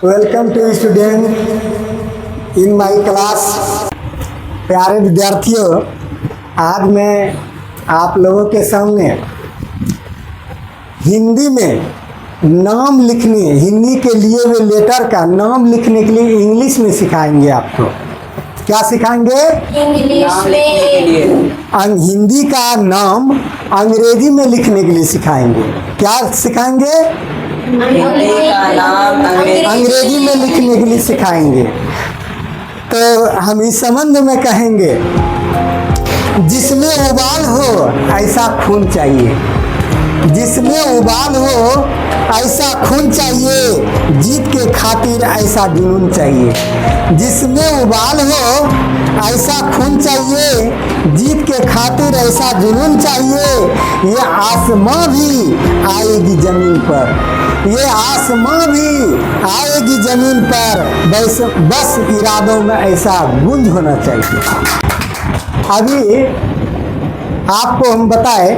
Welcome to student in my class. प्यारे विद्यार्थियों, आज मैं आप लोगों के सामने हिंदी में नाम लिखने, हिंदी के लिए हुए लेटर का नाम लिखने के लिए इंग्लिश में सिखाएंगे। आपको क्या सिखाएंगे? इंग्लिश में। हिंदी का नाम अंग्रेजी में लिखने के लिए सिखाएंगे। क्या सिखाएंगे? हिंदी का नाम अंग्रेजी में लिखने के लिए सिखाएंगे। तो हम इस संबंध में कहेंगे, जिसमें उबाल हो ऐसा खून चाहिए, जिसमें उबाल हो ऐसा खून चाहिए, जीत के खातिर ऐसा जुनून चाहिए। जिसमें उबाल हो ऐसा खून चाहिए, जीत के खातिर ऐसा जुनून चाहिए। ये आसमां भी आएगी जमीन पर, ये आसमां भी आएगी जमीन पर, बस इरादों में ऐसा गुंज होना चाहिए। अभी आपको हम बताए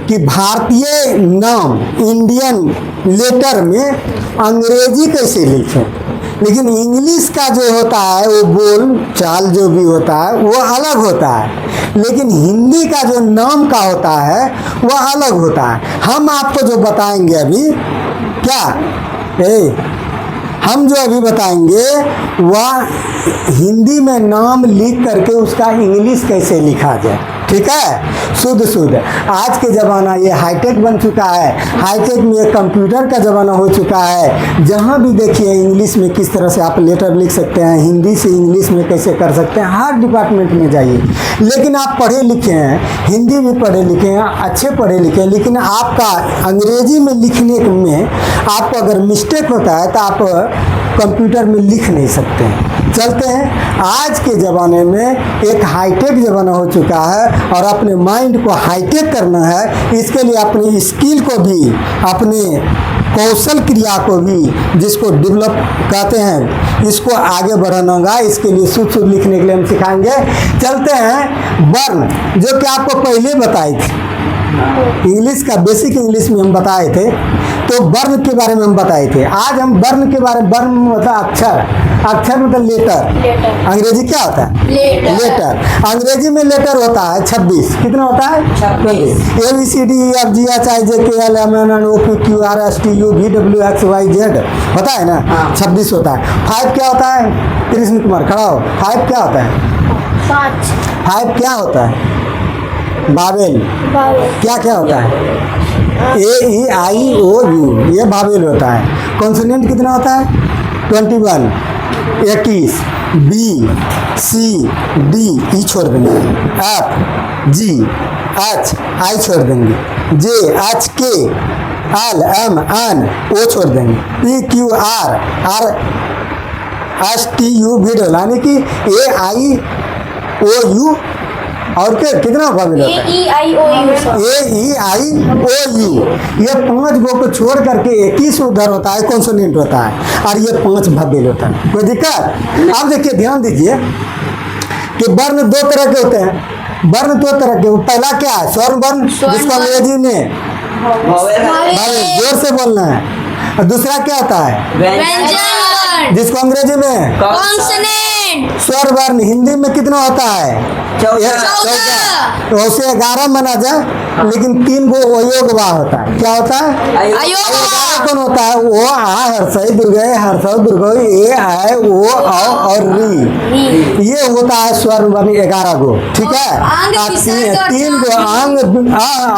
कि भारतीय नाम इंडियन लेटर में अंग्रेजी कैसे लिखें, लेकिन इंग्लिश का जो होता है वो बोल चाल जो भी होता है वो अलग होता है, लेकिन हिंदी का जो नाम का होता है वह अलग होता है। हम आपको जो बताएंगे अभी क्या हम जो अभी बताएंगे वह हिंदी में नाम लिख करके उसका इंग्लिश कैसे लिखा जाए। ठीक है, शुद्ध आज के ज़माना ये हाईटेक बन चुका है। हाईटेक में कंप्यूटर का ज़माना हो चुका है। जहाँ भी देखिए इंग्लिश में किस तरह से आप लेटर लिख सकते हैं, हिंदी से इंग्लिश में कैसे कर सकते हैं, हर डिपार्टमेंट में जाइए। लेकिन आप पढ़े लिखे हैं, हिंदी भी पढ़े लिखे हैं, अच्छे पढ़े लिखे हैं, लेकिन आपका अंग्रेजी में लिखने में आपको अगर मिस्टेक होता है तो आप कंप्यूटर में लिख नहीं सकते हैं। चलते हैं, आज के ज़माने में एक हाईटेक ज़माना हो चुका है और अपने माइंड को हाईटेक करना है। इसके लिए अपनी स्किल को भी, अपने कौशल क्रिया को भी, जिसको डेवलप कहते हैं, इसको आगे बढ़ाना होगा। इसके लिए शुद्ध लिखने के लिए हम सिखाएंगे। चलते हैं, वर्ण जो कि आपको पहले बताए थे, इंग्लिश का बेसिक इंग्लिश में हम बताए थे, तो वर्ण के बारे में हम बताए थे। आज हम वर्ण के बारे में, वर्ण मतलब अक्षर, अक्षर मतलब लेटर। अंग्रेजी क्या होता है? लेटर। अंग्रेजी में लेटर होता है 26। कितना होता है? 26। ABCDEFGHIJKLMNOPQRSTUVWXYZ होता है ना, 26 होता है। 5 क्या होता है? कृष्ण कुमार खड़ा हो। 5 क्या होता है? 5 क्या होता है? बावेल। क्या क्या होता है? AEIOU, ये बावेल होता है। कॉन्सोनेंट कितना होता है? 21, 21। B C D ई छोड़ देंगे, F G H I छोड़ देंगे, J H K L M N O छोड़ देंगे, P Q R R S T U V यानी कि AIOU और कितना बावेल होता है? AEIOU। ये 5 गो को छोड़ करके 21 उधर होता है, कॉन्सोनेंट होता है, और ये 5 बावेल होता है। कोई दिक्कत? अब देखिए, ध्यान दीजिए कि वर्ण 2 तरह के होते हैं। वर्ण 2 तरह के, पहला क्या है? स्वर्ण वर्ण, जिसको अंग्रेजी में बावेल, जोर से बोलना है। और दूसरा क्या होता है? व्यंजन, जिसको अंग्रेजी में कॉन्सोनेंट। स्वर वर्ण हिंदी में कितना होता है? 14। तो उसे 11 माना जाए, लेकिन 3 गो अयोगवा होता है। क्या होता है? अयोगवा कौन होता है? वो आ हर्षय दुर्गय हर्षव दुर्गय ए आय ओ औ और री, ये होता है स्वर वर्ण 11 गो। ठीक है, 3 गो अंग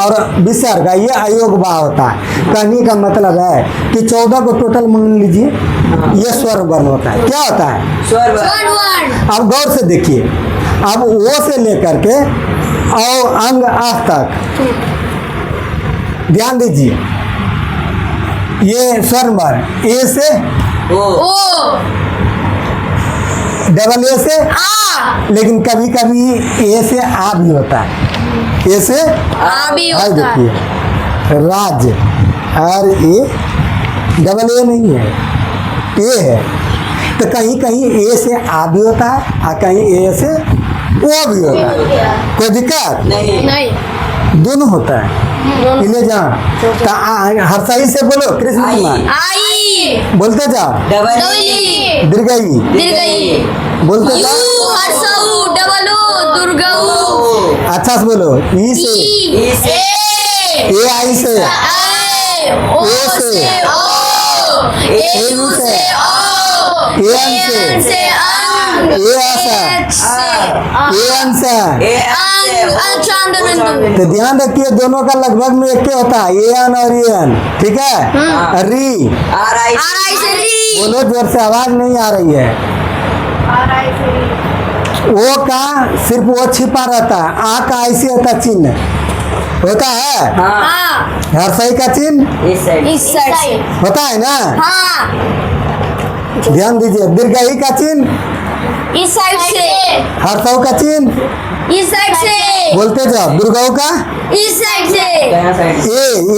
और विसर्ग, ये अयोगवा होता है। कहने का मतलब है कि 14 को टोटल मान लीजिए, ये स्वर वर्ण होता है। क्या होता है? स्वर वर्ण। अब गौर से देखिए, अब ओ से लेकर के और अंग आ तक ध्यान दीजिए, ये स्वर्ण वर्ण। ए से ओ, डबल ए से आ, लेकिन कभी कभी ए से आ भी होता है। ए से आ भी होता है। देखिए, राज्य और ए डबल ए नहीं है, ए है। तो कहीं कहीं ए से आ भी होता है और कहीं ए से ओ भी होता है। कोई दिक्कत नहीं। दोनों होता है। इन्हें जहाँ हर्षाई से बोलो कृष्ण कुमार आई बोलते जाओ डबल डबली दीर्घई दीर्घई बोलते यू जाओ हर्षऊ डबल ओ दुर्गऊ अच्छा से बोलो ई से ई ए आई से ए ओ से ओ ए यू से ओ ए एन से अंग ए आशा ए अन से अंग चांद बिंदु तो ध्यान रखिए दोनों का लगभग में एक ही होता है ए एन और ए एन ठीक है री आर आई आर आई से री बोलो जोर से आवाज नहीं आ रही है ओ का सिर्फ वो छिपा रहता है आ का ऐसे होता चिन्ह होता है हाँ हाँ हर्षई का चिन्ह इस साइड इस साइड से होता है ना हाँ ध्यान दीजिए दीर्घई का चिन्ह इस साइड से हर्षऊ का चिन्ह इस साइड से बोलते जाओ दुर्गाओं का इस साइड से यहाँ साइड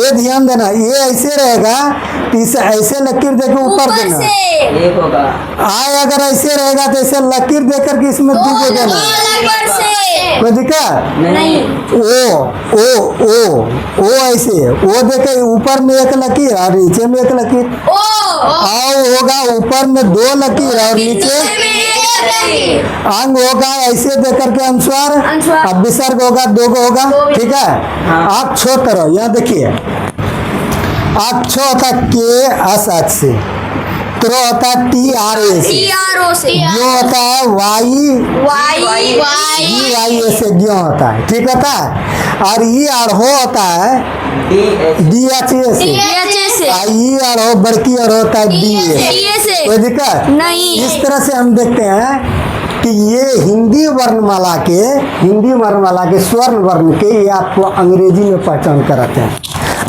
ये ध्यान देना ये ऐसे रहेगा तो इसे ऐसे लकीर देकर ऊपर ऊपर देना से एक होगा आय अगर ऐसे रहेगा तो ऐसे लकीर देकर के इसमें दो देना ऊपर से कोई दिक्कत नहीं ओ ऐसे ओ देखे ऊपर में एक लकीर और नीचे में एक लकीर ओ आओ होगा ऊपर में दो लकीर और नीचे अंग होगा ऐसे देकर के अनुस्वार अनुस्वार। अब विसर्ग होगा दो को होगा ठीक है हाँ। आप छो करो यहाँ देखिए आप छो होता के अस से त्रो होता है टी आर ए से TRO से यो होता है वाई वाई जी वाई ए से ज्यो होता है ठीक होता है और ई अड़हो होता है D H D H A से DH से और ई अड़हो बड़की और होता है डी ए से DA से कोई दिक्कत नहीं इस तरह से हम देखते हैं कि ये हिंदी वर्णमाला के स्वर्ण वर्ण के ये आपको अंग्रेजी में पहचान कराते हैं।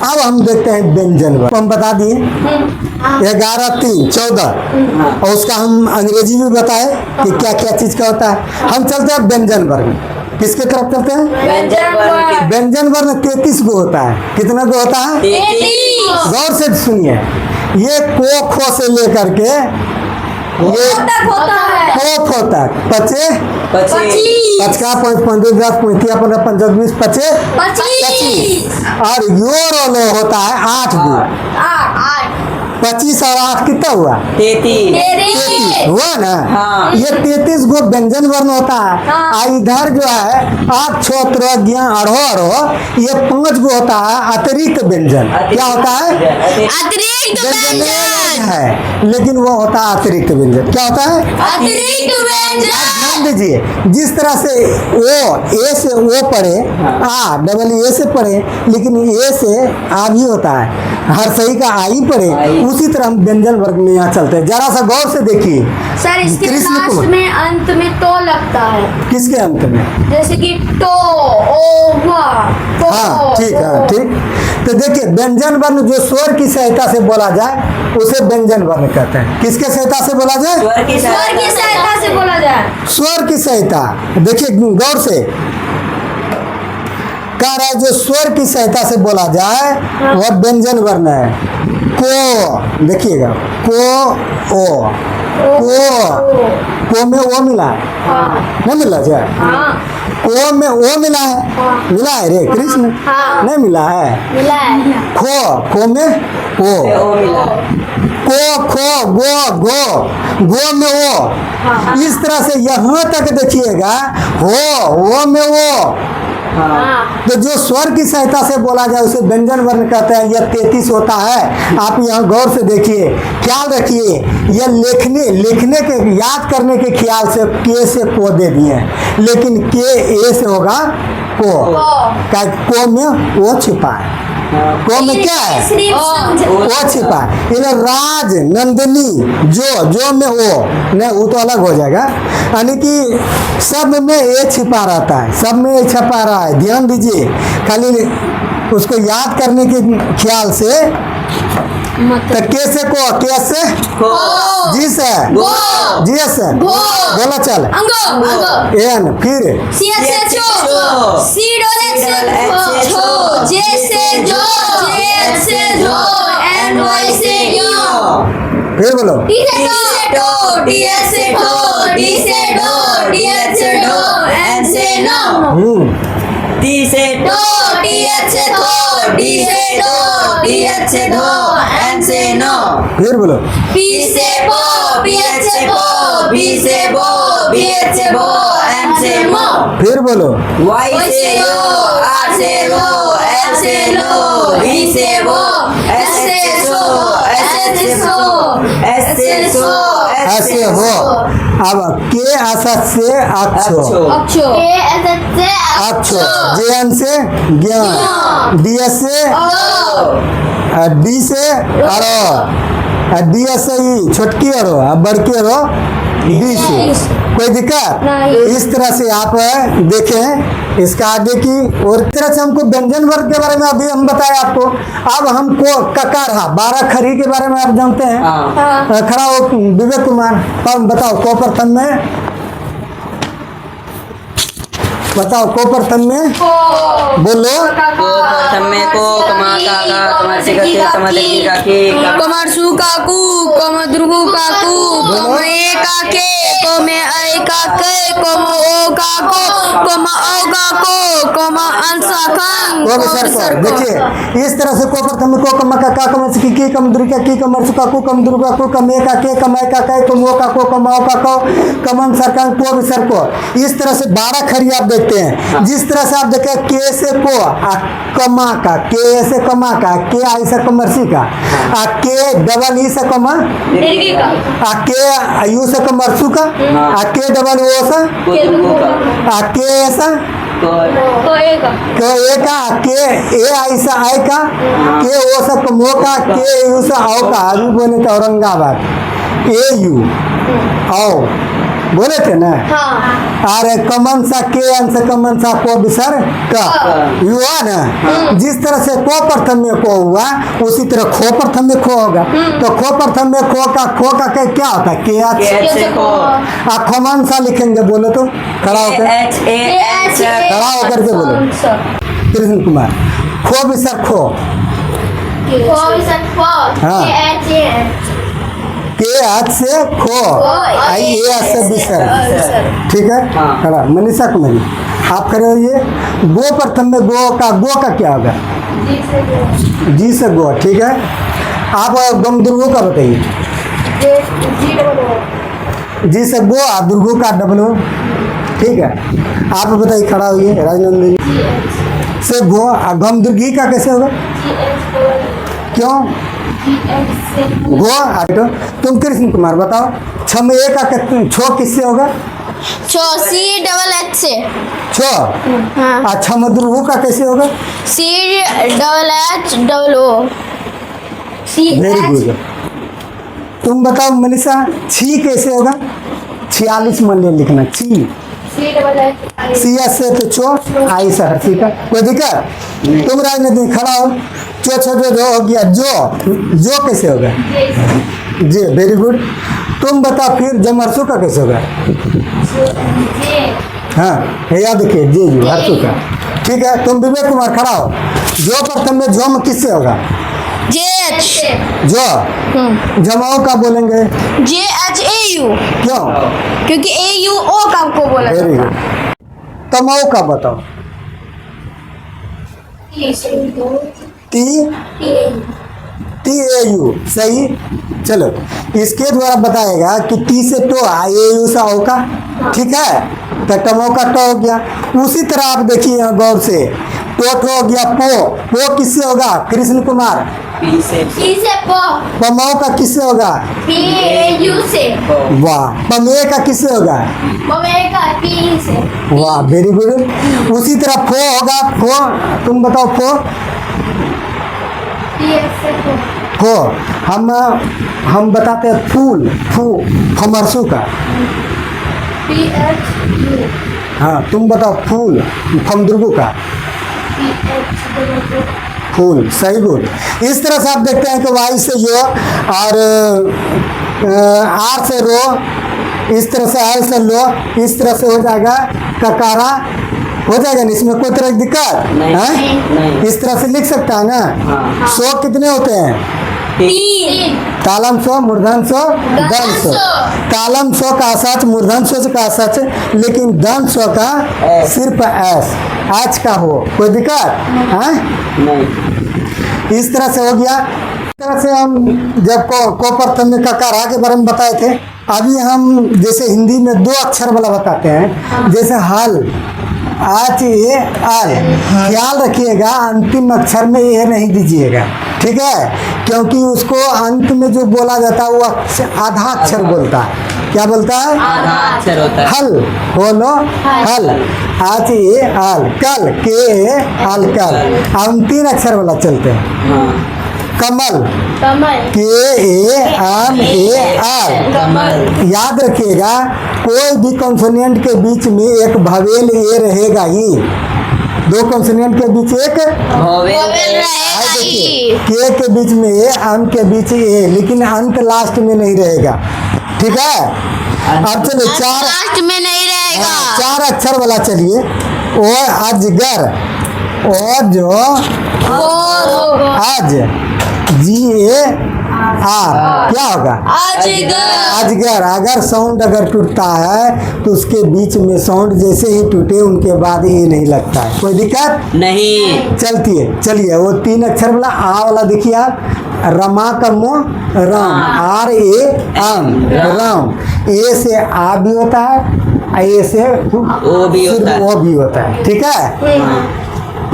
अब हम देखते हैं व्यंजन वर्ण हम बता दिए 11 3 14 और उसका हम अंग्रेजी भी बताए कि क्या क्या चीज का होता है। हम चलते हैं व्यंजन वर्ण किसके तरफ चलते हैं। व्यंजन वर्ण के व्यंजन वर्ण 33 गो होता है। कितना गो होता है। 33 गौर से सुनिए ये को खो से लेकर के ये तक होता है कोफ होता है पचे 25 पचका 5 15 10 35 15 50 20 पचे 25 और यो रोलो होता है 8 गो 8 25 और 8 कितना हुआ 33 33 हुआ ना। हाँ। ये 33 गो व्यंजन वर्ण होता है। हाँ। और इधर जो है आप छोत्र ज्ञा अड़ो ये 5 गो होता है अतिरिक्त व्यंजन। क्या होता है अतिरिक्त व्यंजन व्यंजन है लेकिन वो होता है अतिरिक्त व्यंजन। क्या होता है अतिरिक्त व्यंजन ध्यान दीजिए जिस तरह से ओ ए से ओ पढ़े आ डबल ए से पढ़े लेकिन ए से आ भी होता है हर्षई का आई पढ़े आई। उसी तरह हम व्यंजन वर्ग में यहाँ चलते हैं। जरा सा गौर से देखिए सर इसके कृष्ण लास्ट कुमार। में अंत में तो लगता है किसके अंत में। जैसे कि तो ओवर तो हाँ ठीक है ठीक। तो देखिए व्यंजन वर्ण जो स्वर की सहायता से बोला जाए उसे व्यंजन वर्ण कहते हैं। किसके सहायता से बोला जाए। स्वर की स्वर की सहायता से बोला जाए स्वर की सहायता देखिए गौर से कह रहा है जो स्वर की सहायता से बोला जाए वह व्यंजन वर्ण है। को देखिएगा को में ओ मिला है नहीं मिला जाए को में ओ मिला है रे कृष्ण हाँ। नहीं मिला है मिला है खो में ओ ओ मिला खो गो में ओ इस तरह से यहाँ तक देखिएगा हो में वो हाँ तो जो स्वर की सहायता से बोला जाए उसे व्यंजन वर्ण कहते हैं। यह 33 होता है। आप यहाँ गौर से देखिए ख्याल रखिए यह लिखने के याद करने के ख्याल से के से को दे दिए लेकिन के ए से होगा को में वो छिपा है। को में क्या है वो छिपा है। इधर राज नंदिनी जो में वो नहीं वो तो अलग हो जाएगा यानी कि सब में ए छिपा रहता है। सब में ए छिपा रहा है। ध्यान दीजिए खाली उसको याद करने के ख्याल से तो कैसे को कैसे जी से जी से बोला चल एन फिर फिर बोलो टी से टो, TH से थो, D से डो, DH से धो, N से नो। फिर बोलो P से पो, PH से पो, B से बो, BH से बो, M से मो। फिर बोलो Y से यो, R से रो, L से लो, V से वो, S से सो, S से सो, S से सो, S ऐसे हो। अब के असत से अच्छो, अच्छो। A ऐसे से अच्छो, JN से ज्ञान, DS से D से अरो, DS से ई छोटकी अरो, बड़की अरो D से। कोई दिक्कत नहीं। इस तरह से आप देखें इसका आगे की और इस तरह से हमको व्यंजन वर्ग के बारे में अभी हम बताए आपको। अब हमको ककार 12 खरी के बारे में आप जानते हैं। हाँ। खड़ा हो विवेक कुमार, अब बताओ को प्रथम में, बताओ को प्रथम में बोलो। को प्रथम में को, कमा काका, कमा से गति, कमा दगी काकी, कमर सु काकू, कम दुर्गु काकू, कम ए काके, कम आई काके, कम ओ काको, कम औ काको, कम अंसा खान, वो भी सर को देखिए इस तरह से को प्रथम में को कम का कम से की कम दुर्गा की कम सुका को कम दुर्गा को कम ए का के कम ए का के कम ओ का को कम औ का को कमन सरकार को भी सर को इस तरह से 12 खरी आप देखते हैं। जिस तरह से आप देखे के से को कमा का, के से कमा का, के आई से कमरसी का, के डबल ई से कमा, दीर्घी का के यू से कमरसू का, के डबल ओ से, को दुर्गो का, के ऐसा तो A का के ए का, के ए आई से आई का, के ओ से कमो का, के यू से आओ का। अभी बोले थे औरंगाबाद ए यू आओ बोले थे ना। हाँ अरे कमन सा के अंश कमन सा को बिसर का हुआ ना। जिस तरह से को प्रथम में को हुआ उसी तरह खो प्रथम में खो होगा। तो खो प्रथम में खो का क्या होता है के के से को, खमन सा लिखेंगे बोले तो खड़ा होकर, H A H खड़ा होकर के बोलो कृष्ण कुमार खो बिसर खो हाँ। के हाथ से खो आई ए से बिसर, ठीक है। हाँ। खड़ा मनीषा कुमारी आप खड़े होइए। गो प्रथम में गो का क्या होगा जी से गो, ठीक है। आप गम दुर्गो का बताइए। जी से गो आप दुर्गो का डबल, ठीक है। आप बताइए खड़ा होइए राजनंदन से गो गम दुर्गी का कैसे होगा क्यों गो आटो। तुम कृष्ण कुमार बताओ छम ए का छो किससे होगा छो सी डबल एच से, छो। हाँ अच्छा मधुरभू का कैसे होगा C double H double O, very good. तुम बताओ मनीषा छी कैसे होगा 46 मन लिखना छी सी एस से तो चो आई से हर्षी का कोई दिक्कत। तुम राजनीति खड़ा हो चो छो जो हो गया जो कैसे होगा जी वेरी गुड। तुम बताओ फिर जमरसू का कैसे होगा हाँ याद रखिए जी जी हर्षू का, ठीक है। तुम विवेक कुमार खड़ा हो। जो प्रथम में जोम किससे होगा जे एच, जो जमाओ का बोलेंगे जे एच ए यू, क्यों क्योंकि ए यू ओ का को बोला वेरी जाता गुड। तमाओ का बताओ टी टी ए यू सही। चलो इसके द्वारा बताएगा कि टी से टो ए यू से ओ का, ठीक है। तो टमो का टो हो गया। उसी तरह आप देखिए यहाँ गौर से टोट हो गया पो किससे होगा कृष्ण कुमार P से पमाओ का किससे होगा वाह। पमे का किससे होगा वाह वेरी गुड। उसी तरह फो होगा फो, तुम बताओ फो फो हम बताते हैं फूल फमरसू का हाँ। तुम बताओ फूल फमदुर्गु का फूल सही गुड। इस तरह से आप देखते हैं कि वाई से यो और आर से रो, इस तरह से एल से लो, इस तरह से हो जाएगा ककारा हो जाएगा ना। इसमें कोई तरह की दिक्कत नहीं, है नहीं। इस तरह से लिख सकता है ना। हाँ। 100 कितने होते हैं तीन तालम सो मूर्धन सो दन सो। तालम सो का सच, मूर्धन सो का सच, लेकिन दन सो का सिर्फ एस आज का हो। कोई दिक्कत है? नहीं। इस तरह से हो गया। इस तरह से हम जब को प्रथम का कारा के बारे में बताए थे, अभी हम जैसे हिंदी में 2 अक्षर वाला बताते हैं, जैसे हल, आज ये आल। ख्याल रखिएगा अंतिम अक्षर में ये नहीं दीजिएगा, ठीक है? क्योंकि उसको अंत में जो बोला जाता है वो आधा अक्षर बोलता है। क्या बोलता है? आधा अक्षर होता है। हल बोलो, हल। आज ये आल, कल के आल, कल। हम 3 अक्षर वाला चलते हैं। हाँ। कमल, कमल के ए आम ए आल। कमल। याद रखिएगा कोई भी कॉन्सोनेंट के बीच में एक भवेल ए रहेगा ही। 2 कॉन्सोनेंट के बीच एक भोवेल आज देखिए, के बीच में ए, आम के बीच ए, लेकिन अंत लास्ट में नहीं रहेगा, ठीक है? अब चलिए लास्ट में नहीं रहेगा। 4 अक्षर वाला चलिए। और अजगर, और जो आज जी ए आर, क्या होगा? अजगर। अगर साउंड अगर टूटता है तो उसके बीच में साउंड जैसे ही टूटे उनके बाद ए नहीं लगता है। कोई दिक्कत नहीं। चलती है। चलिए वो 3 अक्षर वाला आ वाला देखिए आप, रमा का मो राम, आर ए आम, राम। ए से आ भी होता है, ए से ओ भी होता है। वो भी होता है, ठीक है?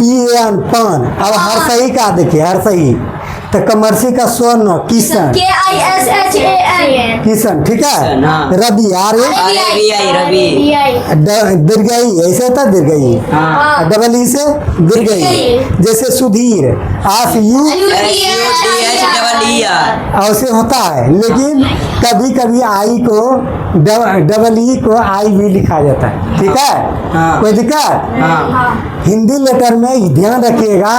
ई एन पान। अब हर सही का देखिए, हर सही तो कमर्सी का स्वर्ण किशन, KISSHAN किशन, ठीक है? किशन, हाँ। Ravi, R A Ravi. दीर्घई, ऐसे होता है दीर्घई। हाँ। डबल ई से दीर्घई। जैसे सुधीर, आस यू ऐसे होता है, लेकिन कभी कभी आई को डबल ई को आई भी लिखा जाता है, ठीक है? हाँ। कोई दिक्कत? हाँ। हिंदी लेटर में ध्यान रखिएगा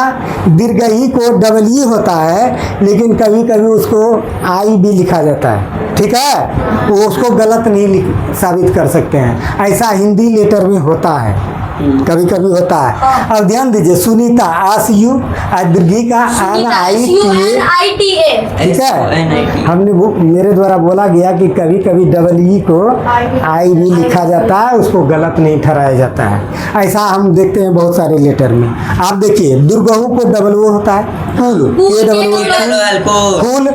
दीर्घ ई को डबल ई होता है, लेकिन कभी कभी उसको आई भी लिखा जाता है, ठीक है? वो उसको गलत नहीं साबित कर सकते हैं। ऐसा हिंदी लेटर में होता है, कभी कभी होता है। अब ध्यान दीजिए, सुनीता, आस यू, दीर्घी का आन आई टी ए, ठीक है? हमने वो मेरे द्वारा बोला गया कि कभी कभी डबल ई को आई भी लिखा जाता है, उसको गलत नहीं ठहराया जाता है। ऐसा हम देखते हैं बहुत सारे लेटर में। आप देखिए दुर्गहू को डबल ओ होता है, फूल, ए डबल ओ, फूल,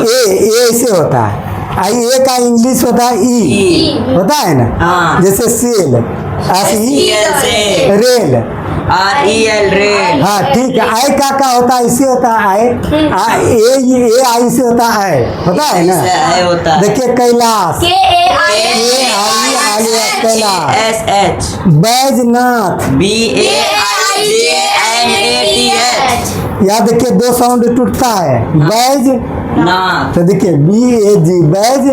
ए ऐसे होता है। आई ए का इंग्लिश होता है ई, होता है ना? हाँ। जैसे सेल, रेल, रेल। हाँ ठीक है। आई का होता है, इससे होता है आई, ए आई से होता है, होता है ना? होता है। देखिए कैलाश, कैलाश। बैजनाथ, यहाँ देखिए 2 साउंड टूटता है, बैज नाथ। तो देखिए BAG, बैज,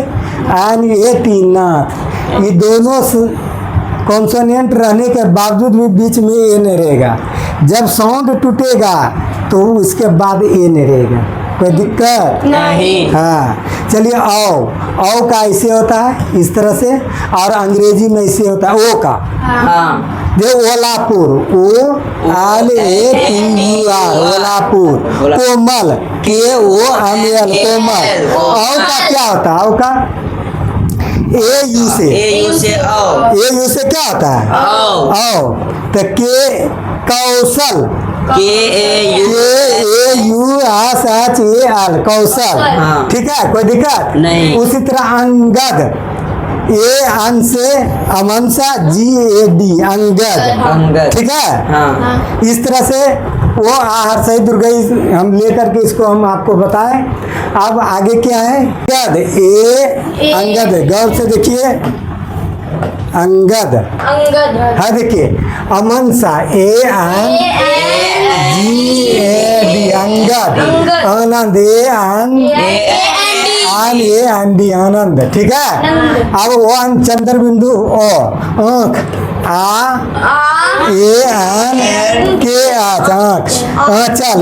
NAT, नाथ। ये दोनों कॉन्सोनेंट रहने के बावजूद भी बीच में ए नहीं रहेगा। जब साउंड टूटेगा तो उसके बाद ए नहीं रहेगा। कोई दिक्कत नहीं। हाँ। चलिए औ का ऐसे होता है इस तरह से, और अंग्रेजी में ऐसे होता है ओ का। हाँ। जो ओलापुर, OLAPUR, ओलापुर। कोमल, KOML, कोमल। औ का क्या होता है? औ का AU से, AU से क्या होता है? औ। तो के कौशल, KAUSHAL, कौशल, हाँ। ठीक है? कोई दिक्कत नहीं। उसी तरह अंगद, ए अन से अमनसा, GAD, अंगद, ठीक है? हाँ। इस तरह से वो हर सही दुर्गई हम लेकर के इसको हम आपको बताएं। अब आगे क्या है? अंगद, ए अंगद, गौर से देखिए, अंगद। हाँ देखिए, अमनसा, ANGAD, अंगद। आनंद, AND, आनंद, ठीक है? अब वो चंद्र बिंदु ओ, आँख, ANK, आँख, आँचल,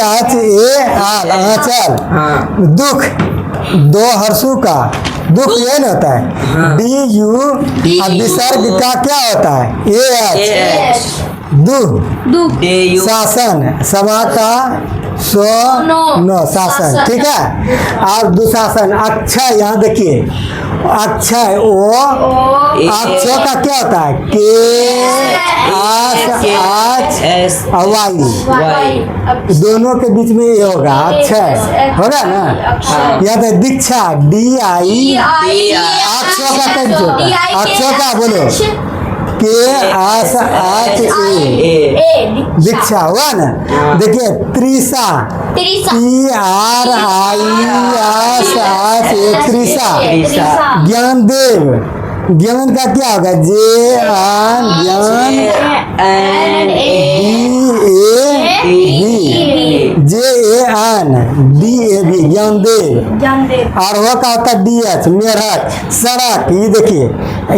CHAL, आँचल। दुख, 2 हर्षु का दुख ये नहीं होता है, DU। अब विसर्ग का क्या होता है? AH। दु DU शासन, सभा का स्व नो शासन, ठीक है। और दुशासन, अक्षय, यहाँ देखिए अक्षय ओ, अक्षय का क्या होता है? के आस S वाई, Y दोनों के बीच में ये होगा अक्षय, होगा ना। या तो दीक्षा DI, अक्षय का कैसे होता है? अक्षय का बोलो, के आस ए, दीक्षा हुआ ना। देखिए त्रिशा, TRISA, त्रिशा। ज्ञानदेव, ज्ञान का क्या होगा? ज्ञान DAV, ज्ञानदेव। और वो का होता है DH, मेरठ। सड़क, ये देखिए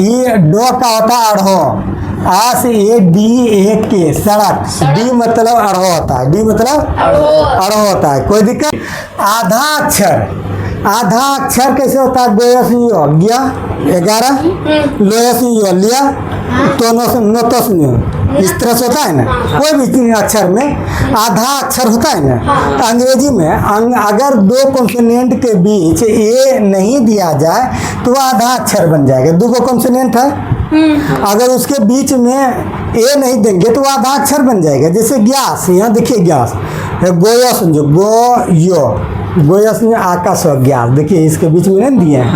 ये डो का होता है अढ़ो, आस ADA, सड़क। डी मतलब अढ़ो होता है, डी मतलब अढ़ो होता है, कोई दिक्कत। आधा अक्षर, आधा अक्षर कैसे होता है? गोयसनियो गया 11, लोयसनियो लिया, नोतोसनियो, इस तरह से होता है ना। कोई भी तीन अक्षर में आधा अक्षर होता है ना। तो अंग्रेजी में अगर दो कॉन्सोनेंट के बीच ए नहीं दिया जाए तो वह आधा अक्षर बन जाएगा। दो कॉन्सोनेंट है, अगर उसके बीच में ए नहीं देंगे तो वह आधा अक्षर बन जाएगा। जैसे ग्यास, यहाँ देखिए ग्यास, गोयस जो गोयस में आकाश और ग्यास, देखिए इसके बीच में नहीं दिए हैं।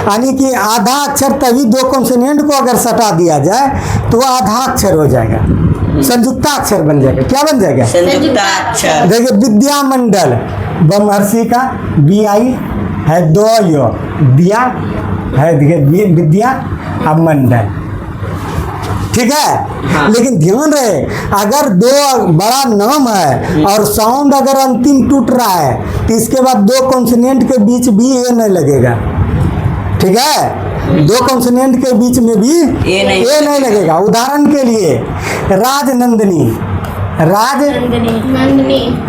यानी कि आधा अक्षर तभी दो कॉन्सोनेंट को अगर सटा दिया जाए तो वह आधा अक्षर हो जाएगा, संयुक्ताक्षर बन जाएगा। क्या बन जाएगा? संयुक्ताक्षर। देखिए विद्या मंडल, बमहर्षि का BI है, दो यो दिया है, देखिए विद्या अब मंडल, ठीक है। लेकिन ध्यान रहे, अगर दो बड़ा नाम है और साउंड अगर अंतिम टूट रहा है तो इसके बाद दो कॉन्सोनेंट के बीच भी ए नहीं लगेगा, ठीक है। दो कॉन्सोनेंट के बीच में भी ए नहीं लगेगा। उदाहरण के लिए राजनंदनी,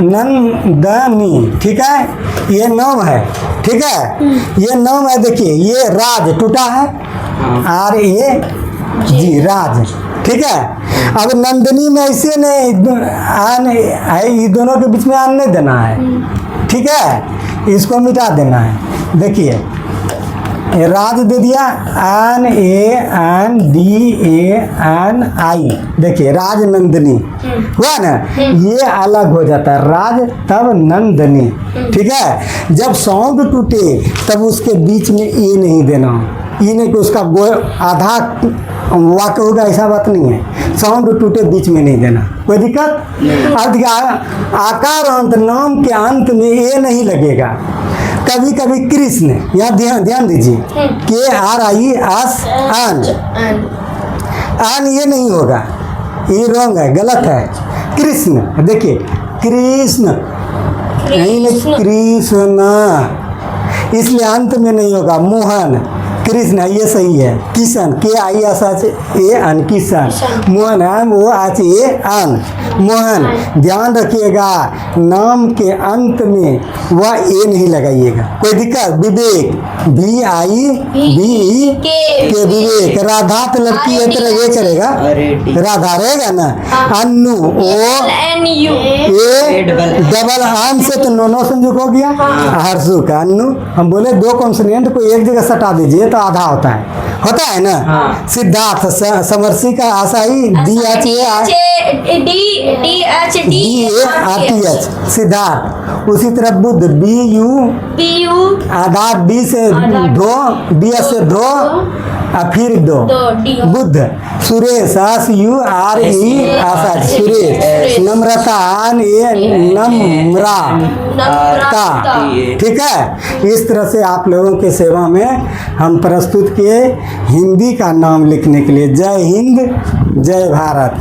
नंदनी, ठीक है, ये नाम है, ठीक है, ये नाम है। देखिए ये राज टूटा है, RAG, राज, ठीक है। अब नंदनी में ऐसे नहीं आन है, ये दोनों के बीच में आन नहीं देना है, ठीक है, इसको मिटा देना है। देखिए राज दे दिया, NANDANI, देखिए राजनंदनी हुआ ना, ये अलग हो जाता है राज तब नंदनी, ठीक है। जब साउंड टूटे तब उसके बीच में ए नहीं देना, ये नहीं कि उसका आधा वाक्य होगा, ऐसा बात नहीं है। साउंड टूटे बीच में नहीं देना, कोई दिक्कत। अब आकार अंत, नाम के अंत में ए नहीं लगेगा। कभी कभी कृष्ण, यहाँ ध्यान दीजिए, KRIS आन ये नहीं होगा, ये रॉन्ग है, गलत है। कृष्ण, देखिए कृष्ण नहीं, कृष्ण, इसलिए अंत में नहीं होगा। मोहन, कृष्ण ये सही है। किशन, KISHAN, किशन। मोहन है वो AN, मोहन। ध्यान रखिएगा नाम के अंत में वह ए नहीं लगाइएगा, कोई दिक्कत। विवेक, VIVE के विवेक। राधा तो लड़की है, तरह ये करेगा, राधा रहेगा ना। अन्नू, ONU, ए डबल आन से तो नो संयुक्त हो गया। हर्षु का अन्नू, हम बोले दो कॉन्सोनेंट को एक जगह सटा दीजिए तो आधा होता है ना। सिद्धार्थ, समरसी का आशाई, DHARTH, सिद्धार्थ। उसी तरह बुद्ध, BU आधा, D से दो, DS से दो और फिर दो, बुद्ध। सुरेश, SURE, आशा, सुरेश। नम्रता, नम्रता, ठीक है। इस तरह से आप लोगों के सेवा में हम प्रस्तुत किए हिंदी का नाम लिखने के लिए। जय हिंद, जय भारत।